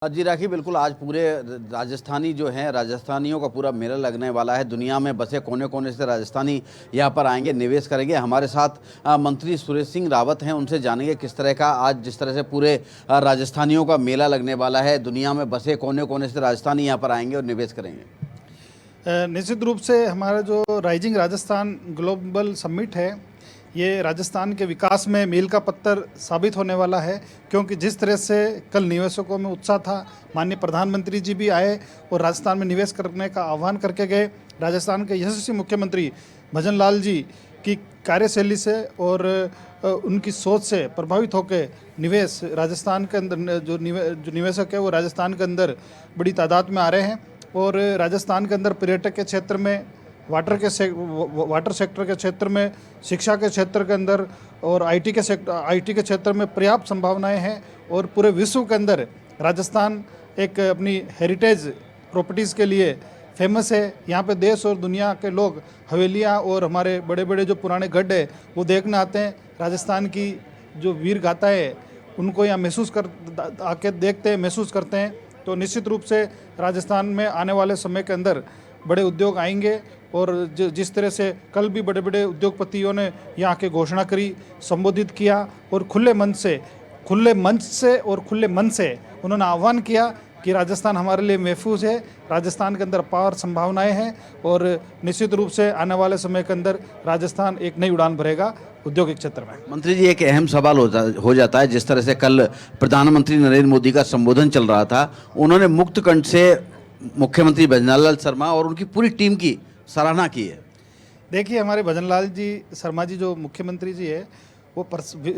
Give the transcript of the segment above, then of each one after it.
जी राखी, बिल्कुल आज पूरे राजस्थानी जो हैं, राजस्थानियों का पूरा मेला लगने वाला है। दुनिया में बसे कोने कोने से राजस्थानी यहाँ पर आएंगे, निवेश करेंगे। हमारे साथ मंत्री सुरेश सिंह रावत हैं, उनसे जानेंगे किस तरह का आज जिस तरह से पूरे राजस्थानियों का मेला लगने वाला है। दुनिया में बसे कोने कोने से राजस्थानी यहाँ पर आएंगे और निवेश करेंगे। निश्चित रूप से हमारा जो राइजिंग राजस्थान ग्लोबल समिट है, ये राजस्थान के विकास में मील का पत्थर साबित होने वाला है, क्योंकि जिस तरह से कल निवेशकों में उत्साह था, माननीय प्रधानमंत्री जी भी आए और राजस्थान में निवेश करने का आह्वान करके गए। राजस्थान के यशस्वी मुख्यमंत्री भजन लाल जी की कार्यशैली से और उनकी सोच से प्रभावित होकर निवेश राजस्थान के अंदर जो निवेशक है वो राजस्थान के अंदर बड़ी तादाद में आ रहे हैं। और राजस्थान के अंदर पर्यटक के क्षेत्र में, वाटर सेक्टर के क्षेत्र में, शिक्षा के क्षेत्र के अंदर और आईटी के क्षेत्र में पर्याप्त संभावनाएं हैं। और पूरे विश्व के अंदर राजस्थान एक अपनी हेरिटेज प्रॉपर्टीज़ के लिए फेमस है। यहाँ पे देश और दुनिया के लोग हवेलियाँ और हमारे बड़े बड़े जो पुराने गढ़ है वो देखने आते हैं। राजस्थान की जो वीर गाथाएं उनको यहाँ आके देखते हैं, महसूस करते हैं। तो निश्चित रूप से राजस्थान में आने वाले समय के अंदर बड़े उद्योग आएंगे। और जिस तरह से कल भी बड़े बड़े उद्योगपतियों ने यहाँ के घोषणा करी, संबोधित किया और खुले मंच से और खुले मन से उन्होंने आह्वान किया कि राजस्थान हमारे लिए महफूज है, राजस्थान के अंदर अपार संभावनाएं हैं। और निश्चित रूप से आने वाले समय के अंदर राजस्थान एक नई उड़ान भरेगा औद्योगिक क्षेत्र में। मंत्री जी, एक अहम सवाल हो जाता है, जिस तरह से कल प्रधानमंत्री नरेंद्र मोदी का संबोधन चल रहा था, उन्होंने मुक्त कंठ से मुख्यमंत्री भजनलाल शर्मा और उनकी पूरी टीम की सराहना की है। देखिए, हमारे भजनलाल जी शर्मा जी जो मुख्यमंत्री जी है वो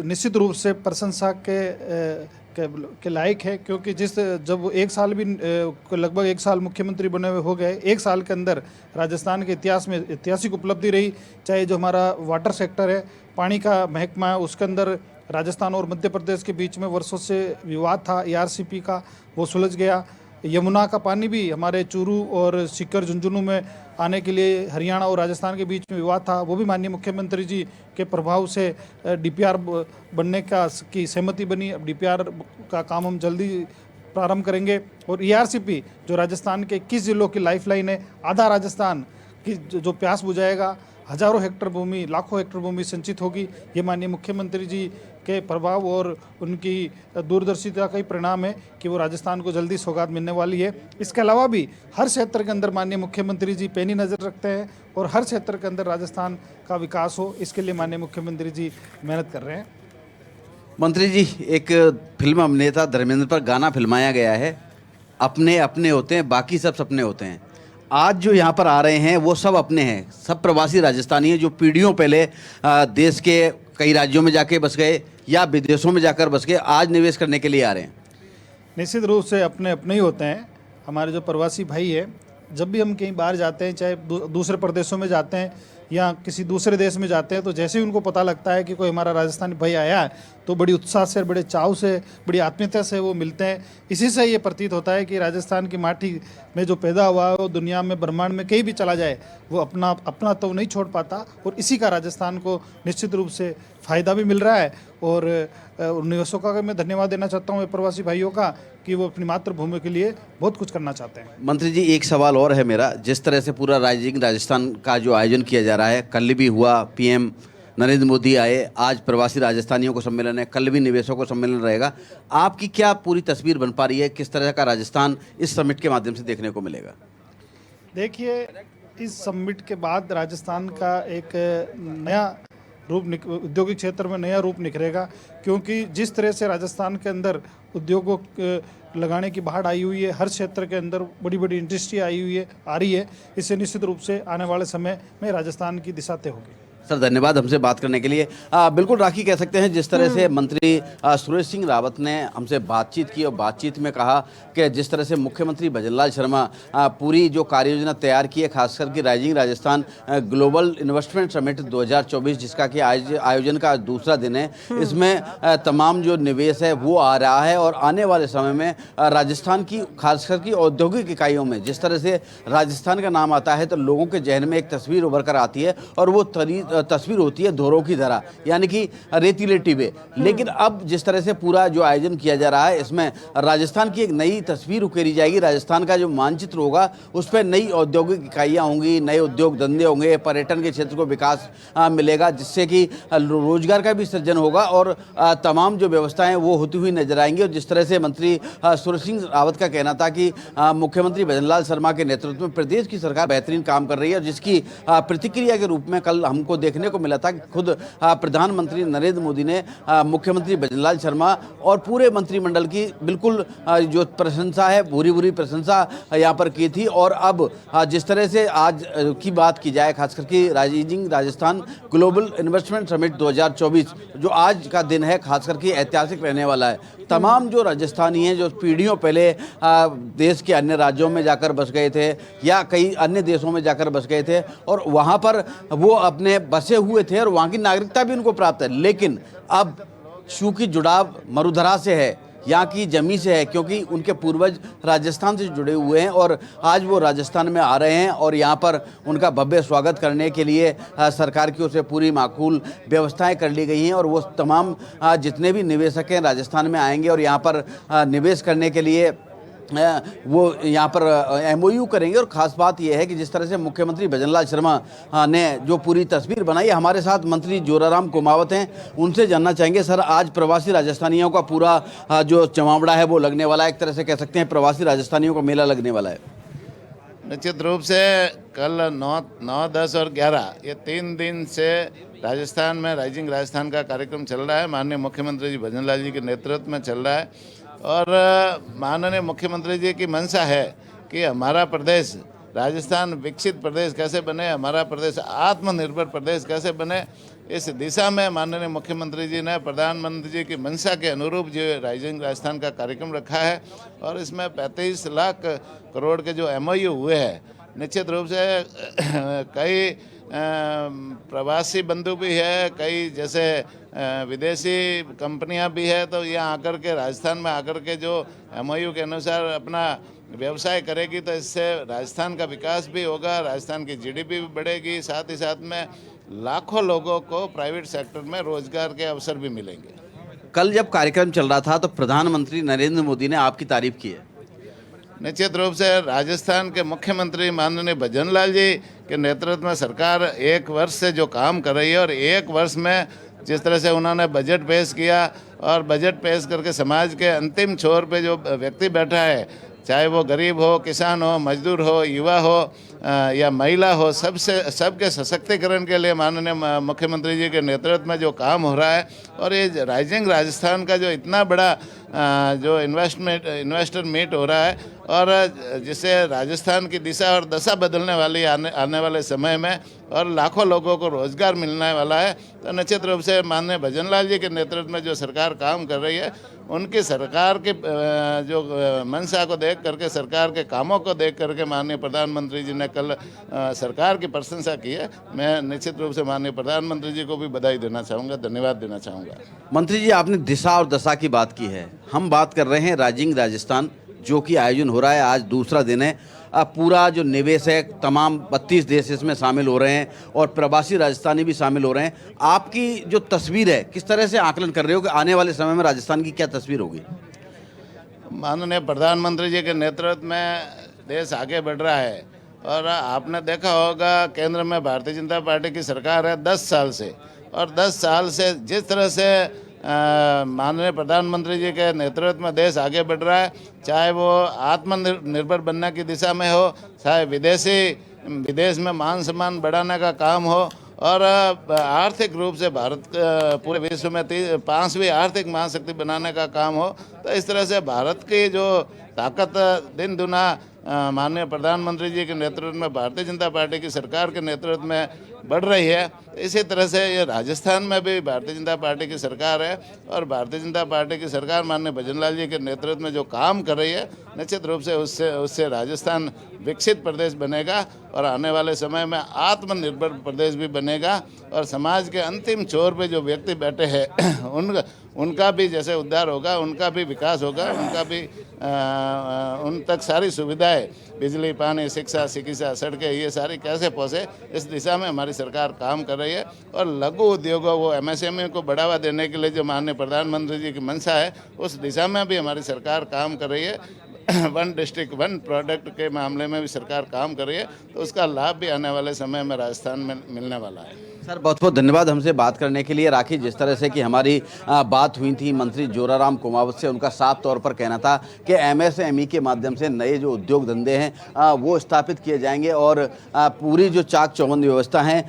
निश्चित रूप से प्रशंसा के लायक है, क्योंकि जब एक साल भी लगभग एक साल मुख्यमंत्री बने हुए हो गए, एक साल के अंदर राजस्थान के इतिहास में ऐतिहासिक उपलब्धि रही। चाहे जो हमारा वाटर सेक्टर है, पानी का महकमा है, उसके अंदर राजस्थान और मध्य प्रदेश के बीच में वर्षों से विवाद था एआरसीपी का, वो सुलझ गया। यमुना का पानी भी हमारे चूरू और सीकर झुंझुनू में आने के लिए हरियाणा और राजस्थान के बीच में विवाद था, वो भी माननीय मुख्यमंत्री जी के प्रभाव से डीपीआर बनने की सहमति बनी। अब डीपीआर का काम हम जल्दी प्रारंभ करेंगे। और ईआरसीपी जो राजस्थान के 21 जिलों की लाइफलाइन है, आधा राजस्थान की जो प्यास बुझाएगा, हजारों हेक्टर भूमि, लाखों हेक्टर भूमि संचित होगी। ये माननीय मुख्यमंत्री जी के प्रभाव और उनकी दूरदर्शिता का ही परिणाम है कि वो राजस्थान को जल्दी सौगात मिलने वाली है। इसके अलावा भी हर क्षेत्र के अंदर माननीय मुख्यमंत्री जी पैनी नज़र रखते हैं और हर क्षेत्र के अंदर राजस्थान का विकास हो, इसके लिए माननीय मुख्यमंत्री जी मेहनत कर रहे हैं। मंत्री जी, एक फिल्म अभिनेता धर्मेंद्र पर गाना फिल्माया गया है, अपने अपने होते हैं, बाकी सब सपने होते हैं। आज जो यहाँ पर आ रहे हैं वो सब अपने हैं, सब प्रवासी राजस्थानी हैं जो पीढ़ियों पहले देश के कई राज्यों में जाके बस गए या विदेशों में जाकर बस गए, आज निवेश करने के लिए आ रहे हैं। निश्चित रूप से अपने अपने ही होते हैं। हमारे जो प्रवासी भाई है, जब भी हम कहीं बाहर जाते हैं, चाहे दूसरे प्रदेशों में जाते हैं या किसी दूसरे देश में जाते हैं, तो जैसे ही उनको पता लगता है कि कोई हमारा राजस्थानी भाई आया है, तो बड़ी उत्साह से, बड़े चाव से, बड़ी आत्मीयता से वो मिलते हैं। इसी से ये प्रतीत होता है कि राजस्थान की माटी में जो पैदा हुआ है वो दुनिया में, ब्रह्मांड में कहीं भी चला जाए, वो अपना तो नहीं छोड़ पाता। और इसी का राजस्थान को निश्चित रूप से फ़ायदा भी मिल रहा है। और निवेशकों का मैं धन्यवाद देना चाहता हूँ प्रवासी भाइयों का कि वो अपनी मातृभूमि के लिए बहुत कुछ करना चाहते हैं। मंत्री जी, एक सवाल और है मेरा, जिस तरह से पूरा राइजिंग राजस्थान का जो आयोजन किया जा रहा है, कल भी हुआ, पीएम नरेंद्र मोदी आए, आज प्रवासी राजस्थानियों को सम्मेलन है, कल भी निवेशकों को सम्मेलन रहेगा, आपकी क्या पूरी तस्वीर बन पा रही है, किस तरह का राजस्थान इस समिट के माध्यम से देखने को मिलेगा? देखिए, इस समिट के बाद राजस्थान का एक नया रूप औद्योगिक क्षेत्र में नया रूप निखरेगा, क्योंकि जिस तरह से राजस्थान के अंदर उद्योगों लगाने की बाढ़ आई हुई है, हर क्षेत्र के अंदर बड़ी बड़ी इंडस्ट्री आ रही है। इससे निश्चित रूप से आने वाले समय में राजस्थान की दिशा तय होगी। सर, धन्यवाद हमसे बात करने के लिए। बिल्कुल राखी, कह सकते हैं जिस तरह से मंत्री सुरेश सिंह रावत ने हमसे बातचीत की और बातचीत में कहा कि जिस तरह से मुख्यमंत्री भजनलाल शर्मा पूरी जो कार्य योजना तैयार की है, खासकर कि rising Rajasthan global investment summit 2024, जिसका कि आयोजन का दूसरा दिन है, इसमें तमाम जो निवेश है वो आ रहा है। और आने वाले समय में राजस्थान की खासकर की औद्योगिक इकाइयों में जिस तरह से राजस्थान का नाम आता है तो लोगों के जहन में एक तस्वीर उभर कर आती है और वो तस्वीर होती है धोरों की धरा, यानी कि रेतीले टिबे। लेकिन अब जिस तरह से पूरा जो आयोजन किया जा रहा है, इसमें राजस्थान की एक नई तस्वीर उकेरी जाएगी। राजस्थान का जो मानचित्र होगा उस पर नई औद्योगिक इकाइयाँ होंगी, नए उद्योग धंधे होंगे, पर्यटन के क्षेत्र को विकास मिलेगा, जिससे कि रोजगार का भी सृजन होगा और तमाम जो व्यवस्थाएं वो होती हुई नजर आएंगी। और जिस तरह से मंत्री सुरेश सिंह रावत का कहना था कि मुख्यमंत्री भजनलाल शर्मा के नेतृत्व में प्रदेश की सरकार बेहतरीन काम कर रही है, जिसकी प्रतिक्रिया के रूप में कल हमको देखने को मिला था कि खुद प्रधानमंत्री नरेंद्र मोदी ने मुख्यमंत्री भजनलाल शर्मा और पूरे मंत्रिमंडल की बिल्कुल जो प्रशंसा है, भूरी भूरी प्रशंसा यहाँ पर की थी। और अब जिस तरह से आज की बात की जाए, खासकर कि rising Rajasthan global investment summit 2024 जो आज का दिन है, खासकर कि ऐतिहासिक रहने वाला है। तमाम जो राजस्थानी हैं जो पीढ़ियों पहले देश के अन्य राज्यों में जाकर बस गए थे या कई अन्य देशों में जाकर बस गए थे और वहाँ पर वो अपने बसे हुए थे और वहाँ की नागरिकता भी उनको प्राप्त है, लेकिन अब चूंकि जुड़ाव मरुधरा से है, यहाँ की जमी से है, क्योंकि उनके पूर्वज राजस्थान से जुड़े हुए हैं और आज वो राजस्थान में आ रहे हैं और यहाँ पर उनका भव्य स्वागत करने के लिए सरकार की ओर से पूरी माकूल व्यवस्थाएं कर ली गई हैं। और वो तमाम जितने भी निवेशक हैं राजस्थान में आएंगे और यहाँ पर निवेश करने के लिए वो यहाँ पर MOU करेंगे। और ख़ास बात यह है कि जिस तरह से मुख्यमंत्री भजनलाल शर्मा ने जो पूरी तस्वीर बनाई, हमारे साथ मंत्री जोराराम कुमावत हैं, उनसे जानना चाहेंगे। सर, आज प्रवासी राजस्थानियों का पूरा जो जमावड़ा है वो लगने वाला है, एक तरह से कह सकते हैं प्रवासी राजस्थानियों का मेला लगने वाला है। निश्चित रूप से कल 9, 10 और 11 ये 3 दिन से राजस्थान में राइजिंग राजस्थान का कार्यक्रम चल रहा है। माननीय मुख्यमंत्री जी भजनलाल जी के नेतृत्व में चल रहा है और माननीय मुख्यमंत्री जी की मंशा है कि हमारा प्रदेश राजस्थान विकसित प्रदेश कैसे बने, हमारा प्रदेश आत्मनिर्भर प्रदेश कैसे बने, इस दिशा में माननीय मुख्यमंत्री जी ने प्रधानमंत्री जी की मंशा के अनुरूप जो राइजिंग राजस्थान का कार्यक्रम रखा है और इसमें 35 लाख करोड़ के जो MOU हुए हैं। निश्चित रूप से कई प्रवासी बंधु भी है, कई जैसे विदेशी कंपनियां भी है, तो यहाँ आकर के राजस्थान में आकर के जो MOU के अनुसार अपना व्यवसाय करेगी तो इससे राजस्थान का विकास भी होगा, राजस्थान की GDP भी बढ़ेगी, साथ ही साथ में लाखों लोगों को प्राइवेट सेक्टर में रोजगार के अवसर भी मिलेंगे। कल जब कार्यक्रम चल रहा था तो प्रधानमंत्री नरेंद्र मोदी ने आपकी तारीफ की है। निश्चित रूप से राजस्थान के मुख्यमंत्री माननीय भजनलाल जी के नेतृत्व में सरकार 1 वर्ष से जो काम कर रही है और 1 वर्ष में जिस तरह से उन्होंने बजट पेश किया और बजट पेश करके समाज के अंतिम छोर पे जो व्यक्ति बैठा है, चाहे वो गरीब हो, किसान हो, मजदूर हो, युवा हो या महिला हो, सबके सशक्तिकरण के लिए माननीय मुख्यमंत्री जी के नेतृत्व में जो काम हो रहा है और ये राइजिंग राजस्थान का जो इतना बड़ा जो इन्वेस्टर मीट हो रहा है और जिससे राजस्थान की दिशा और दशा बदलने वाली आने वाले समय में और लाखों लोगों को रोजगार मिलने वाला है, तो निश्चित रूप से माननीय भजनलाल जी के नेतृत्व में जो सरकार काम कर रही है, उनकी सरकार के जो मंशा को देख करके, सरकार के कामों को देख करके माननीय प्रधानमंत्री जी ने कल सरकार की प्रशंसा की है। मैं निश्चित रूप से माननीय प्रधानमंत्री जी को भी बधाई देना चाहूँगा, धन्यवाद देना चाहूँगा। मंत्री जी, आपने दिशा और दशा की बात की है, हम बात कर रहे हैं राइजिंग राजस्थान जो कि आयोजन हो रहा है, आज दूसरा दिन है। पूरा जो निवेश है, तमाम 32 देश इसमें शामिल हो रहे हैं और प्रवासी राजस्थानी भी शामिल हो रहे हैं। आपकी जो तस्वीर है, किस तरह से आकलन कर रहे हो कि आने वाले समय में राजस्थान की क्या तस्वीर होगी? माननीय प्रधानमंत्री जी के नेतृत्व में देश आगे बढ़ रहा है और आपने देखा होगा केंद्र में भारतीय जनता पार्टी की सरकार है 10 साल से, और 10 साल से जिस तरह से माननीय प्रधानमंत्री जी के नेतृत्व में देश आगे बढ़ रहा है, चाहे वो आत्मनिर्भर बनने की दिशा में हो, चाहे विदेश में मान सम्मान बढ़ाने का काम हो और आर्थिक रूप से भारत पूरे विश्व में 5वीं आर्थिक महाशक्ति बनाने का काम हो, तो इस तरह से भारत की जो ताकत दिन दुना माननीय प्रधानमंत्री जी के नेतृत्व में भारतीय जनता पार्टी की सरकार के नेतृत्व में बढ़ रही है। इसी तरह से ये राजस्थान में भी भारतीय जनता पार्टी की सरकार है और भारतीय जनता पार्टी की सरकार माननीय भजनलाल जी के नेतृत्व में जो काम कर रही है, निश्चित रूप से उससे राजस्थान विकसित प्रदेश बनेगा और आने वाले समय में आत्मनिर्भर प्रदेश भी बनेगा और समाज के अंतिम छोर पे जो व्यक्ति बैठे हैं उनका भी जैसे उद्धार होगा, उनका भी विकास होगा, उनका भी उन तक सारी सुविधाएं, बिजली, पानी, शिक्षा, चिकित्सा, सड़कें, ये सारी कैसे पहुँचे, इस दिशा में हमारी सरकार काम कर रही है। और लघु उद्योगों वो MSME को बढ़ावा देने के लिए जो माननीय प्रधानमंत्री जी की मंशा है, उस दिशा में भी हमारी सरकार काम कर रही है। वन डिस्ट्रिक्ट वन प्रोडक्ट के मामले में भी सरकार काम कर रही है, तो उसका लाभ भी आने वाले समय में राजस्थान में मिलने वाला है। सर बहुत बहुत धन्यवाद हमसे बात करने के लिए। राखी, जिस तरह से कि हमारी बात हुई थी मंत्री जोराराम कुमावत से, उनका साफ तौर पर कहना था कि MSME के माध्यम से नए जो उद्योग धंधे हैं वो स्थापित किए जाएंगे और पूरी जो चाक चौबंद व्यवस्था है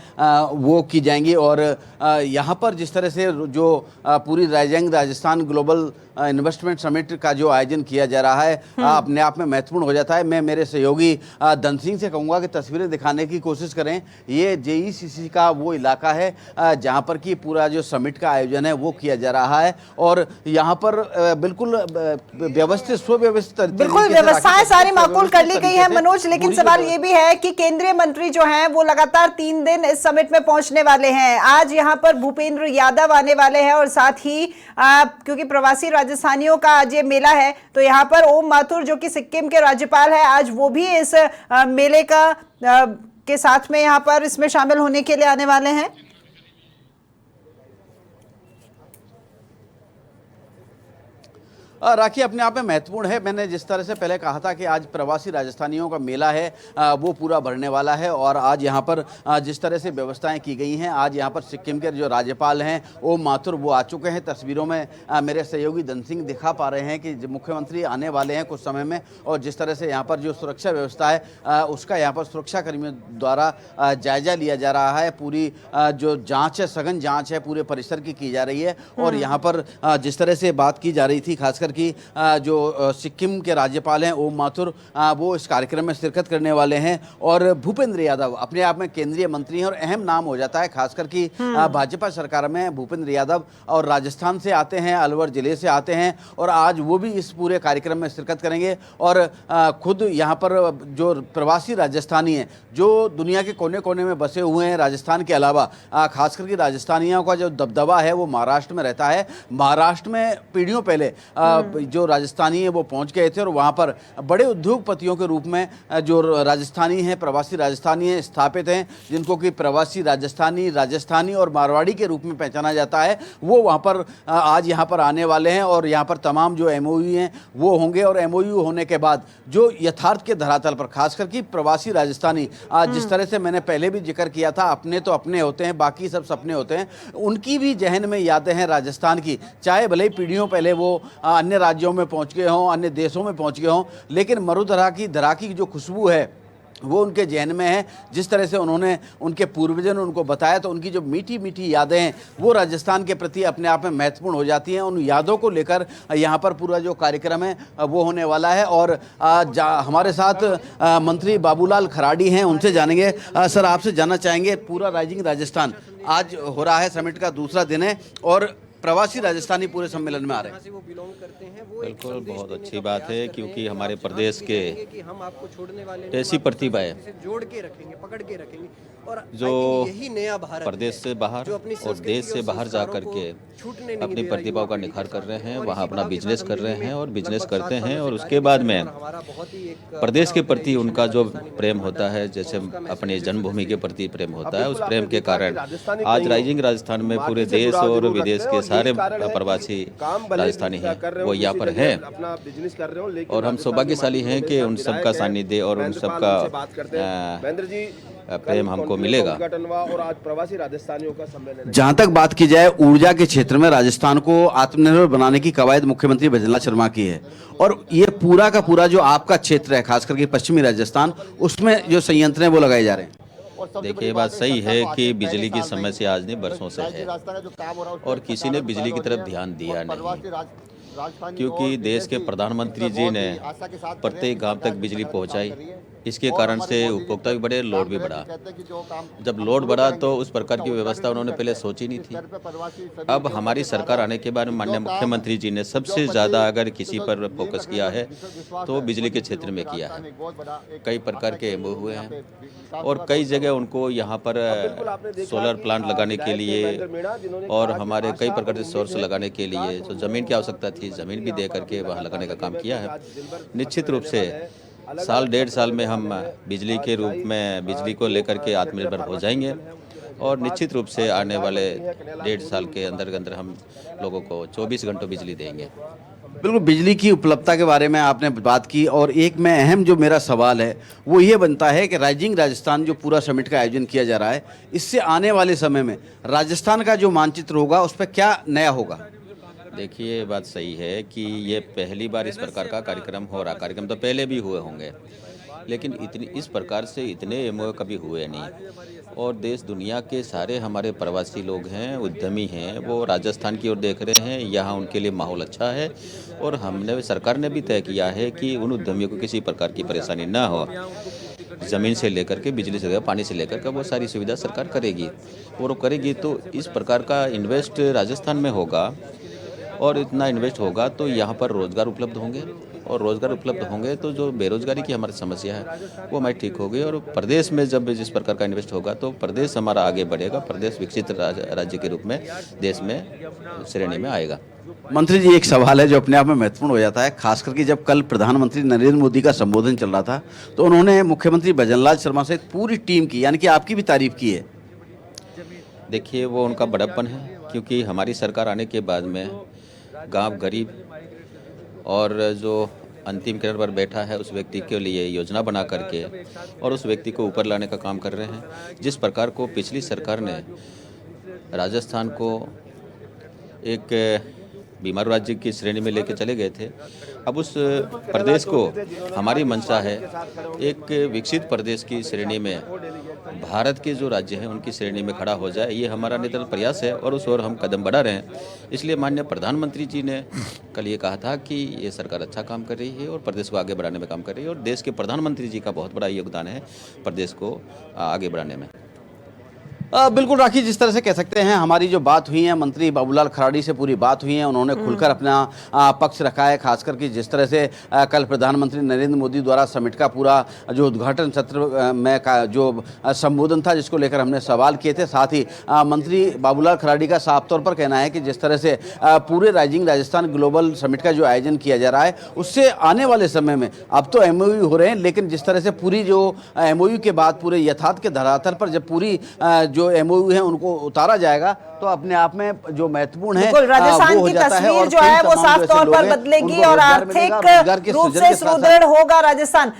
वो की जाएंगी। और यहाँ पर जिस तरह से जो पूरी rising Rajasthan global investment summit का जो आयोजन किया जा रहा है अपने आप में महत्वपूर्ण हो जाता है। मैं मेरे सहयोगी धन सिंह से कहूँगा कि तस्वीरें दिखाने की कोशिश करें। ये JECC का वो इलाका है जहाँ पर कि पूरा जो समिट का आयोजन है वो किया जा रहा है और यहाँ पर बिल्कुल व्यवस्थित सुव्यवस्थित बिल्कुल व्यवस्थाएं सारी माकूल कर ली गई है मनोज। लेकिन सवाल ये भी है कि केंद्रीय मंत्री जो हैं वो लगातार 3 दिन इस समिट में पहुंचने वाले हैं। आज यहाँ पर भूपेंद्र यादव आने वाले हैं और साथ ही क्योंकि प्रवासी राजस्थानियों का आज ये मेला है तो यहाँ पर ओम माथुर जो कि सिक्किम के राज्यपाल है, आज वो भी इस मेले के साथ में यहाँ पर इसमें शामिल होने के लिए आने वाले हैं। राखी अपने आप में महत्वपूर्ण है। मैंने जिस तरह से पहले कहा था कि आज प्रवासी राजस्थानियों का मेला है वो पूरा भरने वाला है और आज यहाँ पर जिस तरह से व्यवस्थाएं की गई हैं, आज यहाँ पर सिक्किम के जो राज्यपाल हैं ओम माथुर वो आ चुके हैं। तस्वीरों में मेरे सहयोगी धन सिंह दिखा पा रहे हैं कि मुख्यमंत्री आने वाले हैं कुछ समय में और जिस तरह से यहाँ पर जो सुरक्षा व्यवस्था है उसका यहाँ पर सुरक्षा कर्मियों द्वारा जायजा लिया जा रहा है। पूरी जो जाँच है, सघन जाँच है पूरे परिसर की जा रही है। और यहाँ पर जिस तरह से बात की जा रही थी खासकर कि जो सिक्किम के राज्यपाल हैं ओम माथुर वो इस कार्यक्रम में शिरकत करने वाले हैं और भूपेंद्र यादव अपने आप में केंद्रीय मंत्री हैं और अहम नाम हो जाता है खासकर कि भाजपा सरकार में भूपेंद्र यादव और राजस्थान से आते हैं, अलवर जिले से आते हैं और आज वो भी इस पूरे कार्यक्रम में शिरकत करेंगे। और खुद यहाँ पर जो प्रवासी राजस्थानी हैं जो दुनिया के कोने कोने में बसे हुए हैं राजस्थान के अलावा, खासकर कि राजस्थानियों का जो दबदबा है वो महाराष्ट्र में रहता है। महाराष्ट्र में पीढ़ियों पहले जो राजस्थानी है वो पहुंच गए थे और वहां पर बड़े उद्योगपतियों के रूप में जो राजस्थानी हैं, प्रवासी राजस्थानी हैं, स्थापित हैं, जिनको कि प्रवासी राजस्थानी और मारवाड़ी के रूप में पहचाना जाता है, वो वहां पर आज यहां पर आने वाले हैं और यहां पर तमाम जो MOU हैं वो होंगे। और MOU होने के बाद जो यथार्थ के धरातल पर खासकर कि प्रवासी राजस्थानी आज जिस तरह से मैंने पहले भी जिक्र किया था, अपने तो अपने होते हैं, बाकी सब सपने होते हैं, उनकी भी जहन में यादें हैं राजस्थान की, चाहे भले ही पीढ़ियों पहले वो अन्य राज्यों में पहुंच गए हों, अन्य देशों में पहुंच गए हों, लेकिन मरुधरा की जो खुशबू है वो उनके जहन में है। जिस तरह से उन्होंने उनके पूर्वजों ने उनको बताया तो उनकी जो मीठी मीठी यादें हैं वो राजस्थान के प्रति अपने आप में महत्वपूर्ण हो जाती हैं। उन यादों को लेकर यहाँ पर पूरा जो कार्यक्रम है वो होने वाला है। और हमारे साथ मंत्री बाबूलाल खराड़ी हैं, उनसे जानेंगे। सर आपसे जानना चाहेंगे, पूरा राइजिंग राजस्थान आज हो रहा है, समिट का दूसरा दिन है और प्रवासी राजस्थानी पूरे सम्मेलन में आ रहे हैं। बिल्कुल बहुत अच्छी बात है क्योंकि हमारे प्रदेश के ऐसी प्रतिभा है जोड़ के रखेंगे, पकड़ के रखेंगे और जो यही नया भारत प्रदेश से बाहर और देश से बाहर जा करके अपनी प्रतिभाओं का निखार कर रहे हैं, वहाँ अपना बिजनेस कर रहे हैं और बिजनेस करते हैं और उसके बाद में प्रदेश के प्रति उनका जो प्रेम होता है, जैसे अपनी जन्मभूमि के प्रति प्रेम होता है, उस प्रेम के कारण आज राइजिंग राजस्थान में पूरे देश और विदेश के सारे प्रवासी राजस्थानी हैं वो यहाँ पर हैं और हम सौभाग्यशाली हैं कि उन सबका सानिध्य और उन सबका प्रेम हमको मिलेगा। और आज प्रवासी राजस्थानियों का सम्मेलन है। जहां तक बात की जाए ऊर्जा के क्षेत्र में राजस्थान को आत्मनिर्भर बनाने की कवायद मुख्यमंत्री भजनलाल शर्मा की है और ये पूरा का पूरा जो आपका क्षेत्र है खास करके पश्चिमी राजस्थान, उसमें जो संयंत्र हैं वो लगाए जा रहे हैं। देखिए ये बात सही है कि बिजली की समस्या आज नहीं बरसों से है और किसी ने बिजली की तरफ ध्यान दिया नहीं, क्योंकि देश के प्रधानमंत्री जी ने प्रत्येक गांव तक बिजली पहुंचाई इसके कारण से उपभोक्ता भी बढ़े, लोड भी बढ़ा। जब लोड बढ़ा तो उस प्रकार की व्यवस्था उन्होंने पहले सोची नहीं थी। अब हमारी सरकार आने के बाद माननीय मुख्यमंत्री जी ने सबसे ज़्यादा अगर किसी पर फोकस किया है तो बिजली के क्षेत्र में किया है। कई प्रकार के एमओयू हुए हैं और कई जगह उनको यहाँ पर सोलर प्लांट लगाने के लिए और हमारे कई प्रकार के सोर्स लगाने के लिए जो ज़मीन की आवश्यकता थी, ज़मीन भी दे करके वहाँ लगाने का काम किया है। निश्चित रूप से साल 1.5 साल में हम बिजली के रूप में बिजली को लेकर के आत्मनिर्भर हो जाएंगे और निश्चित रूप से आने वाले 1.5 साल के अंदर हम लोगों को 24 घंटों बिजली देंगे। बिल्कुल, बिजली की उपलब्धता के बारे में आपने बात की और एक में अहम जो मेरा सवाल है वो ये बनता है कि राइजिंग राजस्थान जो पूरा समिट का आयोजन किया जा रहा है, इससे आने वाले समय में राजस्थान का जो मानचित्र होगा उस पर क्या नया होगा? देखिए, ये बात सही है कि ये पहली बार इस प्रकार का कार्यक्रम हो रहा। कार्यक्रम तो पहले भी हुए होंगे, लेकिन इतनी इस प्रकार से इतने एमओयू कभी हुए नहीं। और देश दुनिया के सारे हमारे प्रवासी लोग हैं, उद्यमी हैं, वो राजस्थान की ओर देख रहे हैं। यहाँ उनके लिए माहौल अच्छा है और हमने सरकार ने भी तय किया है कि उन उद्यमियों को किसी प्रकार की परेशानी ना हो। ज़मीन से लेकर के बिजली से लेकर पानी से लेकर के वो सारी सुविधा सरकार करेगी और वो करेगी तो इस प्रकार का इन्वेस्ट राजस्थान में होगा और इतना इन्वेस्ट होगा तो यहाँ पर रोज़गार उपलब्ध होंगे और रोज़गार उपलब्ध होंगे तो जो बेरोज़गारी की हमारी समस्या है वो हमारी ठीक होगी और प्रदेश में जब जिस प्रकार का इन्वेस्ट होगा तो प्रदेश हमारा आगे बढ़ेगा। प्रदेश विकसित राज्य के रूप में देश में श्रेणी में आएगा। मंत्री जी, एक सवाल है जो अपने आप में महत्वपूर्ण हो जाता है, खास करके जब कल प्रधानमंत्री नरेंद्र मोदी का संबोधन चल रहा था तो उन्होंने मुख्यमंत्री भजनलाल शर्मा से पूरी टीम की, यानी कि आपकी भी तारीफ की है। देखिए, वो उनका बड़प्पन है क्योंकि हमारी सरकार आने के बाद में गांव गरीब और जो अंतिम किनारे पर बैठा है उस व्यक्ति के लिए योजना बना करके और उस व्यक्ति को ऊपर लाने का काम कर रहे हैं। जिस प्रकार को पिछली सरकार ने राजस्थान को एक बीमारू राज्य की श्रेणी में लेके चले गए थे, अब उस प्रदेश को हमारी मंशा है एक विकसित प्रदेश की श्रेणी में, भारत के जो राज्य हैं उनकी श्रेणी में खड़ा हो जाए। ये हमारा निरंतर प्रयास है और उस ओर हम कदम बढ़ा रहे हैं। इसलिए माननीय प्रधानमंत्री जी ने कल ये कहा था कि ये सरकार अच्छा काम कर रही है और प्रदेश को आगे बढ़ाने में काम कर रही है और देश के प्रधानमंत्री जी का बहुत बड़ा योगदान है प्रदेश को आगे बढ़ाने में। बिल्कुल राखी, जिस तरह से कह सकते हैं हमारी जो बात हुई है मंत्री बाबूलाल खराड़ी से पूरी बात हुई है, उन्होंने खुलकर अपना पक्ष रखा है, खासकर कि जिस तरह से कल प्रधानमंत्री नरेंद्र मोदी द्वारा समिट का पूरा जो उद्घाटन सत्र में का जो संबोधन था जिसको लेकर हमने सवाल किए थे, साथ ही मंत्री बाबूलाल खराड़ी का साफ तौर पर कहना है कि जिस तरह से पूरे राइजिंग राजस्थान ग्लोबल समिट का जो आयोजन किया जा रहा है उससे आने वाले समय में अब तो एमओयू हो रहे हैं, लेकिन जिस तरह से पूरी जो एमओयू के बाद पूरे यथार्थ के धरातल पर जब पूरी जो एमओयू है उनको उतारा जाएगा तो अपने आप में जो महत्वपूर्ण है राजस्थान की तस्वीर जो है वो साफ तौर पर बदलेगी और आर्थिक रूप से सुदृढ़ होगा राजस्थान।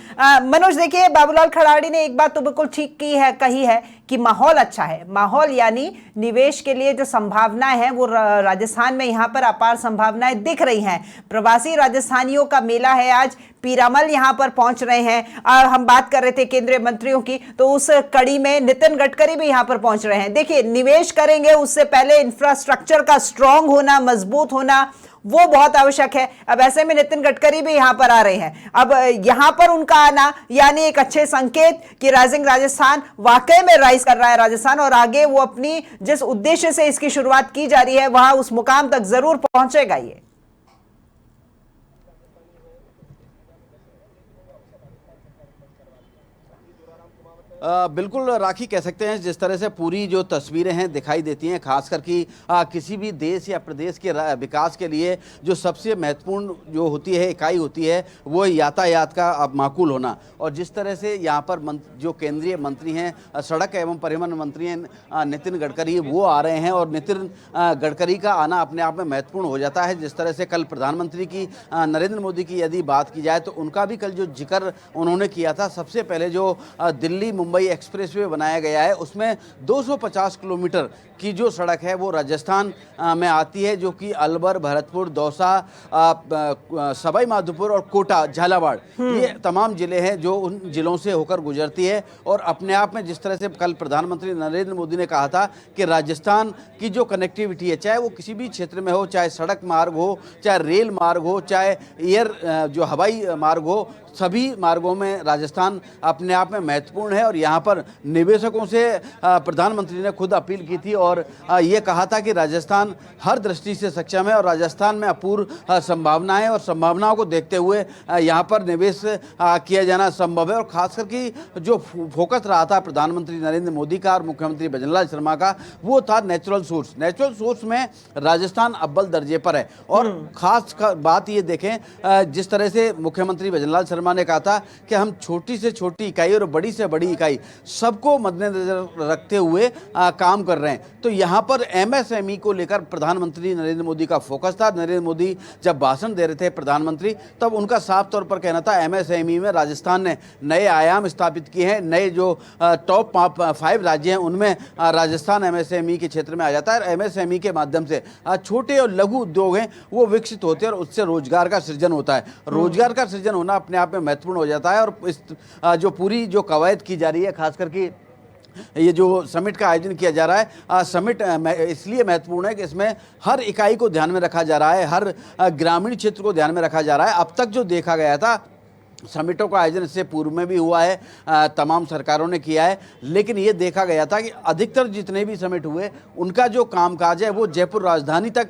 मनोज, देखिए, बाबूलाल खराड़ी ने एक बात तो बिल्कुल ठीक कही है कि माहौल अच्छा है। माहौल यानी निवेश के लिए जो संभावनाएं हैं वो राजस्थान में यहाँ पर अपार संभावनाएं दिख रही हैं। प्रवासी राजस्थानियों का मेला है, आज पीरामल यहाँ पर पहुंच रहे हैं। हम बात कर रहे थे केंद्रीय मंत्रियों की, तो उस कड़ी में नितिन गडकरी भी यहाँ पर पहुंच रहे हैं। देखिए, निवेश करेंगे उससे पहले इंफ्रास्ट्रक्चर का स्ट्रांग होना, मजबूत होना वो बहुत आवश्यक है। अब ऐसे में नितिन गडकरी भी यहां पर आ रहे हैं। अब यहां पर उनका आना यानी एक अच्छे संकेत कि राइजिंग राजस्थान वाकई में राइज कर रहा है राजस्थान और आगे वो अपनी जिस उद्देश्य से इसकी शुरुआत की जा रही है वहां उस मुकाम तक जरूर पहुंचेगा। ये बिल्कुल राखी, कह सकते हैं जिस तरह से पूरी जो तस्वीरें हैं दिखाई देती हैं, खासकर कि किसी भी देश या प्रदेश के विकास के लिए जो सबसे महत्वपूर्ण जो होती है इकाई होती है वो यातायात का माकूल होना। और जिस तरह से यहाँ पर जो केंद्रीय मंत्री हैं, सड़क एवं परिवहन मंत्री हैं नितिन गडकरी, वो आ रहे हैं और नितिन गडकरी का आना अपने आप में महत्वपूर्ण हो जाता है। जिस तरह से कल प्रधानमंत्री की नरेंद्र मोदी की यदि बात की जाए तो उनका भी कल जो जिक्र उन्होंने किया था, सबसे पहले जो दिल्ली मुंबई एक्सप्रेसवे बनाया गया है उसमें 250 किलोमीटर की जो सड़क है वो राजस्थान में आती है, जो कि अलवर, भरतपुर, दौसा, सवाई माधोपुर और कोटा, झालावाड़, ये तमाम जिले हैं जो उन जिलों से होकर गुजरती है। और अपने आप में जिस तरह से कल प्रधानमंत्री नरेंद्र मोदी ने कहा था कि राजस्थान की जो कनेक्टिविटी है, चाहे वो किसी भी क्षेत्र में हो, चाहे सड़क मार्ग हो, चाहे रेल मार्ग हो, चाहे एयर जो हवाई मार्ग हो, सभी मार्गों में राजस्थान अपने आप में महत्वपूर्ण है और यहाँ पर निवेशकों से प्रधानमंत्री ने खुद अपील की थी और ये कहा था कि राजस्थान हर दृष्टि से सक्षम है और राजस्थान में अपूर्व संभावनाएं और संभावनाओं को देखते हुए यहाँ पर निवेश किया जाना संभव है। और खासकर कि जो फोकस रहा था प्रधानमंत्री नरेंद्र मोदी का और मुख्यमंत्री भजनलाल शर्मा का, वो था नेचुरल सोर्स। नेचुरल सोर्स में राजस्थान अव्वल दर्जे पर है। और खास बात ये देखें, जिस तरह से मुख्यमंत्री भजनलाल शर्मा ने कहा था कि हम छोटी से छोटी इकाई और बड़ी से बड़ी इकाई सबको मद्देनजर रखते हुए काम कर रहे हैं, तो यहाँ पर एमएसएमई को लेकर प्रधानमंत्री नरेंद्र मोदी का फोकस था। नरेंद्र मोदी जब भाषण दे रहे थे प्रधानमंत्री, तब उनका साफ तौर पर कहना था एमएसएमई में राजस्थान ने नए आयाम स्थापित किए हैं। नए जो टॉप 5 राज्य हैं उनमें राजस्थान एमएसएमई के क्षेत्र में आ जाता है। एमएसएमई के माध्यम से छोटे और लघु उद्योग हैं वो विकसित होते हैं और उससे रोजगार का सृजन होता है। रोजगार का सृजन होना अपने आप में महत्वपूर्ण हो जाता है। और इस जो पूरी जो कवायद की जा रही है, खास करके ये जो समिट का आयोजन किया जा रहा है, समिट इसलिए महत्वपूर्ण है कि इसमें हर इकाई को ध्यान में रखा जा रहा है, हर ग्रामीण क्षेत्र को ध्यान में रखा जा रहा है। अब तक जो देखा गया था, समिटों का आयोजन इससे पूर्व में भी हुआ है, तमाम सरकारों ने किया है, लेकिन ये देखा गया था कि अधिकतर जितने भी समिट हुए उनका जो कामकाज है वो जयपुर राजधानी तक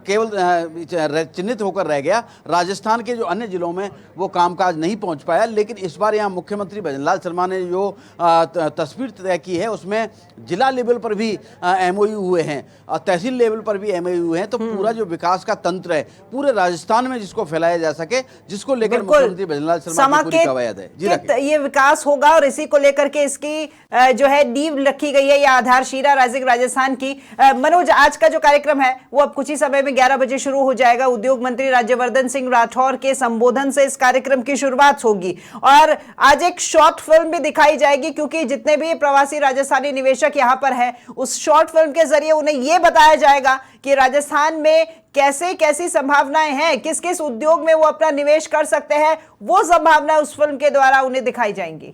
केवल चिन्हित होकर रह गया। राजस्थान के जो अन्य जिलों में वो कामकाज नहीं पहुंच पाया। लेकिन इस बार यहाँ मुख्यमंत्री भजनलाल शर्मा ने जो तस्वीर तय की है उसमें जिला लेवल पर भी एमओयू हुए हैं और तहसील लेवल पर भी एमओयू हुए हैं। तो पूरा जो विकास का तंत्र है पूरे राजस्थान में जिसको फैलाया जा सके, जिसको लेकर मुख्यमंत्री भजनलाल ये विकास होगा और इसी को लेकर के इसकी जो है नींव रखी गई है, ये आधारशिला राजस्थान की। मनोज, आज का जो कार्यक्रम है वो अब कुछ ही समय में 11 बजे शुरू हो जाएगा। उद्योग मंत्री राज्यवर्धन सिंह राठौर के संबोधन से इस कार्यक्रम की शुरुआत होगी और आज एक शॉर्ट फिल्म भी दिखाई जाएगी, क्योंकि जितने भी प्रवासी राजस्थानी निवेशक यहाँ पर हैं उस शॉर्ट फिल्म के जरिए उन्हें यह बताया जाएगा कि राजस्थान में कैसे कैसी संभावनाएं हैं, किस किस उद्योग में वो अपना निवेश कर सकते हैं, वो संभावनाएं उस फिल्म के द्वारा उन्हें दिखाई जाएंगी।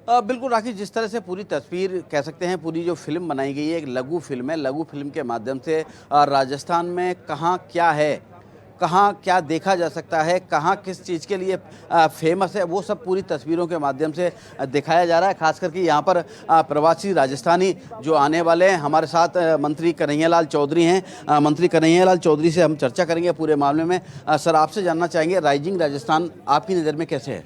बिल्कुल राखी, जिस तरह से पूरी तस्वीर कह सकते हैं, पूरी जो फिल्म बनाई गई है एक लघु फिल्म है। लघु फिल्म के माध्यम से राजस्थान में कहाँ क्या है, कहाँ क्या देखा जा सकता है, कहाँ किस चीज़ के लिए फेमस है, वो सब पूरी तस्वीरों के माध्यम से दिखाया जा रहा है। खास करके यहाँ पर प्रवासी राजस्थानी जो आने वाले हैं, हमारे साथ मंत्री कन्हैयालाल चौधरी हैं। मंत्री कन्हैयालाल चौधरी से हम चर्चा करेंगे पूरे मामले में। सर, आपसे जानना चाहेंगे राइजिंग राजस्थान आपकी नज़र में कैसे है?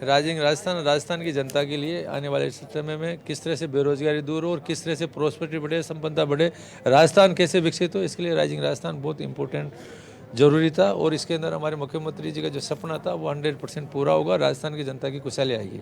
राइजिंग राजस्थान की जनता के लिए आने वाले समय में किस तरह से बेरोजगारी दूर हो और किस तरह से प्रोस्पेरिटी बढ़े, संपन्नता बढ़े, राजस्थान कैसे विकसित हो, इसके लिए राइजिंग राजस्थान बहुत इंपॉर्टेंट जरूरी था। और इसके अंदर हमारे मुख्यमंत्री जी का जो सपना था वो 100% पूरा होगा, राजस्थान की जनता की खुशहाली आएगी।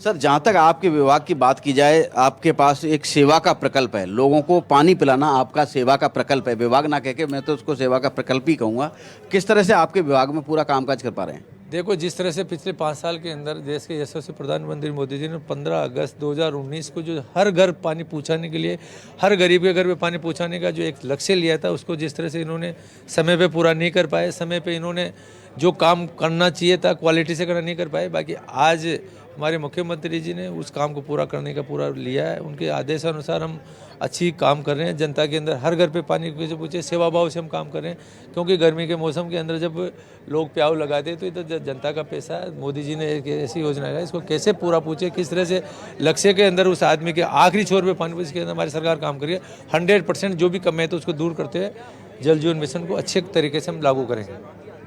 सर, जहाँ तक आपके विभाग की बात की जाए, आपके पास एक सेवा का प्रकल्प है, लोगों को पानी पिलाना आपका सेवा का प्रकल्प है। विभाग ना कह के मैं तो उसको सेवा का प्रकल्प ही कहूँगा। किस तरह से आपके विभाग में पूरा कामकाज कर पा रहे हैं? देखो, जिस तरह से पिछले 5 साल के अंदर देश के यशस्वी प्रधानमंत्री मोदी जी ने 15 अगस्त 2019 को जो हर घर पानी पहुंचाने के लिए, हर गरीब के घर में पानी पहुंचाने का जो एक लक्ष्य लिया था, उसको जिस तरह से इन्होंने समय पे पूरा नहीं कर पाए, समय पे इन्होंने जो काम करना चाहिए था क्वालिटी से करना नहीं कर पाए। बाकी आज हमारे मुख्यमंत्री जी ने उस काम को पूरा करने का पूरा लिया है। उनके आदेशानुसार हम अच्छी काम कर रहे हैं। जनता के अंदर हर घर पे पानी कैसे पूछे, सेवा भाव से हम काम कर रहे हैं, क्योंकि गर्मी के मौसम के अंदर जब लोग प्याऊ लगाते हैं तो इधर जनता का पैसा है। मोदी जी ने एक ऐसी योजना है, इसको कैसे पूरा पूछे, किस तरह से लक्ष्य के अंदर उस आदमी के आखिरी छोर पे पानी पूछे के अंदर हमारी सरकार काम करिए। 100% जो भी कम है तो उसको दूर करते हुए जल जीवन मिशन को अच्छे तरीके से हम लागू करेंगे।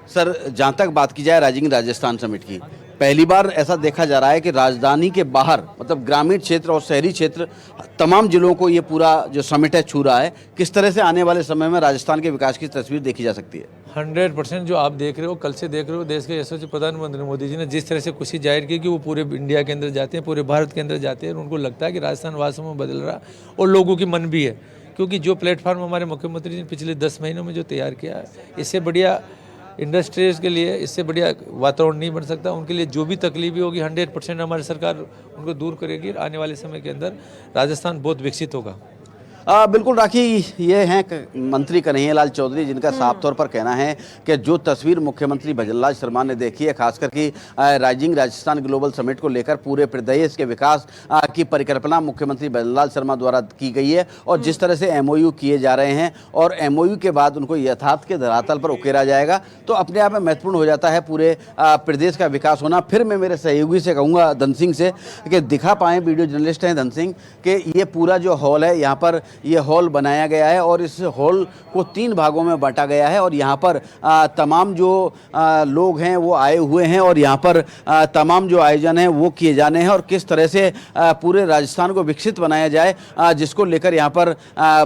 सर, जहाँ तक बात की जाए राइजिंग राजस्थान समिट की, पहली बार ऐसा देखा जा रहा है कि राजधानी के बाहर, मतलब ग्रामीण क्षेत्र और शहरी क्षेत्र, तमाम जिलों को ये पूरा जो समिट है छू रहा है। किस तरह से आने वाले समय में राजस्थान के विकास की तस्वीर देखी जा सकती है? 100% जो आप देख रहे हो, कल से देख रहे हो, देश के यशस्वी प्रधानमंत्री मोदी जी ने जिस तरह से खुशी जाहिर की कि वो पूरे इंडिया के अंदर जाते हैं, पूरे भारत के अंदर जाते हैं, और उनको लगता है कि राजस्थान वास्तव में बदल रहा और लोगों की मन भी है। क्योंकि जो प्लेटफॉर्म हमारे मुख्यमंत्री जी ने पिछले 10 महीनों में जो तैयार किया है, इससे बढ़िया इंडस्ट्रीज के लिए इससे बढ़िया वातावरण नहीं बन सकता। उनके लिए जो भी तकलीफें होगी 100% हमारी सरकार उनको दूर करेगी। आने वाले समय के अंदर राजस्थान बहुत विकसित होगा। बिल्कुल राखी, ये हैं मंत्री कन्हैयालाल चौधरी, जिनका साफ तौर पर कहना है कि जो तस्वीर मुख्यमंत्री भजनलाल शर्मा ने देखी है, खासकर कि राइजिंग राजस्थान ग्लोबल समिट को लेकर पूरे प्रदेश के विकास की परिकल्पना मुख्यमंत्री भजनलाल शर्मा द्वारा की गई है और जिस तरह से एमओयू किए जा रहे हैं और एमओयू के बाद उनको यथार्थ के धरातल पर उकेरा जाएगा, तो अपने आप में महत्वपूर्ण हो जाता है पूरे प्रदेश का विकास होना। फिर मैं मेरे सहयोगी से कहूँगा, धन सिंह से, कि दिखा पाएँ, वीडियो जर्नलिस्ट हैं धन सिंह, कि ये पूरा जो हॉल है, यहाँ पर ये हॉल बनाया गया है और इस हॉल को 3 भागों में बांटा गया है और यहाँ पर तमाम जो लोग हैं वो आए हुए हैं और यहाँ पर तमाम जो आयोजन हैं वो किए जाने हैं और किस तरह से पूरे राजस्थान को विकसित बनाया जाए, जिसको लेकर यहाँ पर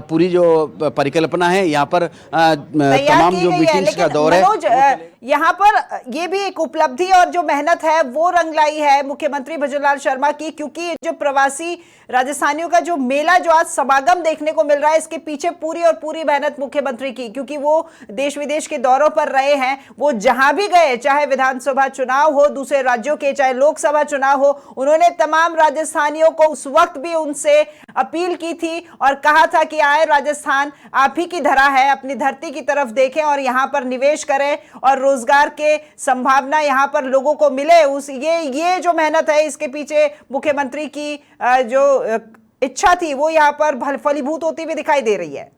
पूरी जो परिकल्पना है, यहाँ पर तमाम जो मीटिंग्स का दौर है, यहाँ पर ये भी एक उपलब्धि और जो मेहनत है वो रंग लाई है मुख्यमंत्री भजनलाल शर्मा की, क्योंकि ये जो प्रवासी राजस्थानियों का जो मेला, जो आज समागम देखने को मिल रहा है, इसके पीछे पूरी और पूरी मेहनत मुख्यमंत्री की, क्योंकि वो देश विदेश के दौरों पर रहे हैं। वो जहां भी गए, चाहे विधानसभा चुनाव हो दूसरे राज्यों के, चाहे लोकसभा चुनाव हो, उन्होंने तमाम राजस्थानियों को उस वक्त भी उनसे अपील की थी और कहा था कि आए राजस्थान, आप ही की धरा है, अपनी धरती की तरफ देखें और यहाँ पर निवेश करें और रोजगार के संभावना यहाँ पर लोगों को मिले। ये जो मेहनत है, इसके पीछे मुख्यमंत्री की जो इच्छा थी वो यहाँ पर फलीभूत होती हुई दिखाई दे रही है।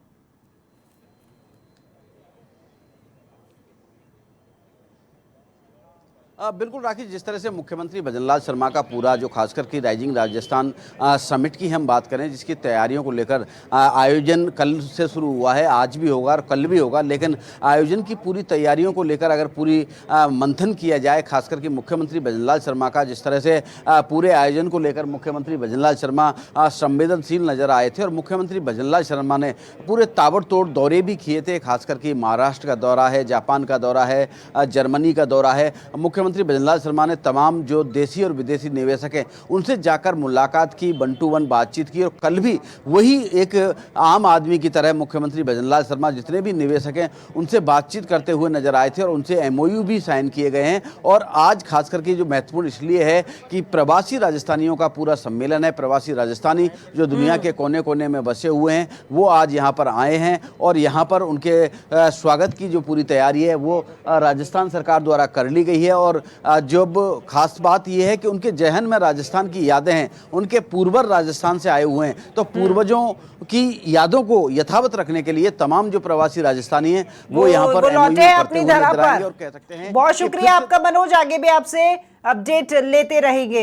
बिल्कुल राखी, जिस तरह से मुख्यमंत्री भजनलाल शर्मा का पूरा जो खासकर कि राइजिंग राजस्थान समिट की हम बात करें, जिसकी तैयारियों को लेकर आयोजन कल से शुरू हुआ है, आज भी होगा और कल भी होगा, लेकिन आयोजन की पूरी तैयारियों को लेकर अगर पूरी मंथन किया जाए, खासकर कि मुख्यमंत्री भजनलाल शर्मा का जिस तरह से पूरे आयोजन को लेकर मुख्यमंत्री भजनलाल शर्मा संवेदनशील नजर आए थे और मुख्यमंत्री भजनलाल शर्मा ने पूरे ताबड़तोड़ दौरे भी किए थे, खासकर कि महाराष्ट्र का दौरा है, जापान का दौरा है, जर्मनी का दौरा है। मुख्यमंत्री भजनलाल शर्मा ने तमाम जो देसी और विदेशी निवेशक हैं उनसे जाकर मुलाकात की, 1 to 1 बातचीत की और कल भी वही एक आम आदमी की तरह मुख्यमंत्री भजनलाल शर्मा जितने भी निवेशक हैं उनसे बातचीत करते हुए नजर आए थे और उनसे एमओयू भी साइन किए गए हैं। और आज खास करके जो महत्वपूर्ण इसलिए है कि प्रवासी राजस्थानियों का पूरा सम्मेलन है, प्रवासी राजस्थानी जो दुनिया के कोने कोने में बसे हुए हैं वो आज यहाँ पर आए हैं और यहाँ पर उनके स्वागत की जो पूरी तैयारी है वो राजस्थान सरकार द्वारा कर ली गई है। और जब खास बात यह है कि उनके जहन में राजस्थान की यादें हैं, उनके पूर्वज राजस्थान से आए हुए हैं, तो पूर्वजों की यादों को यथावत रखने के लिए तमाम जो प्रवासी राजस्थानी हैं वो यहाँ पर लौटे हैं अपनी धरा पर। और कह सकते हैं। बहुत शुक्रिया आपका मनोज, आगे भी आपसे अपडेट लेते रहेंगे।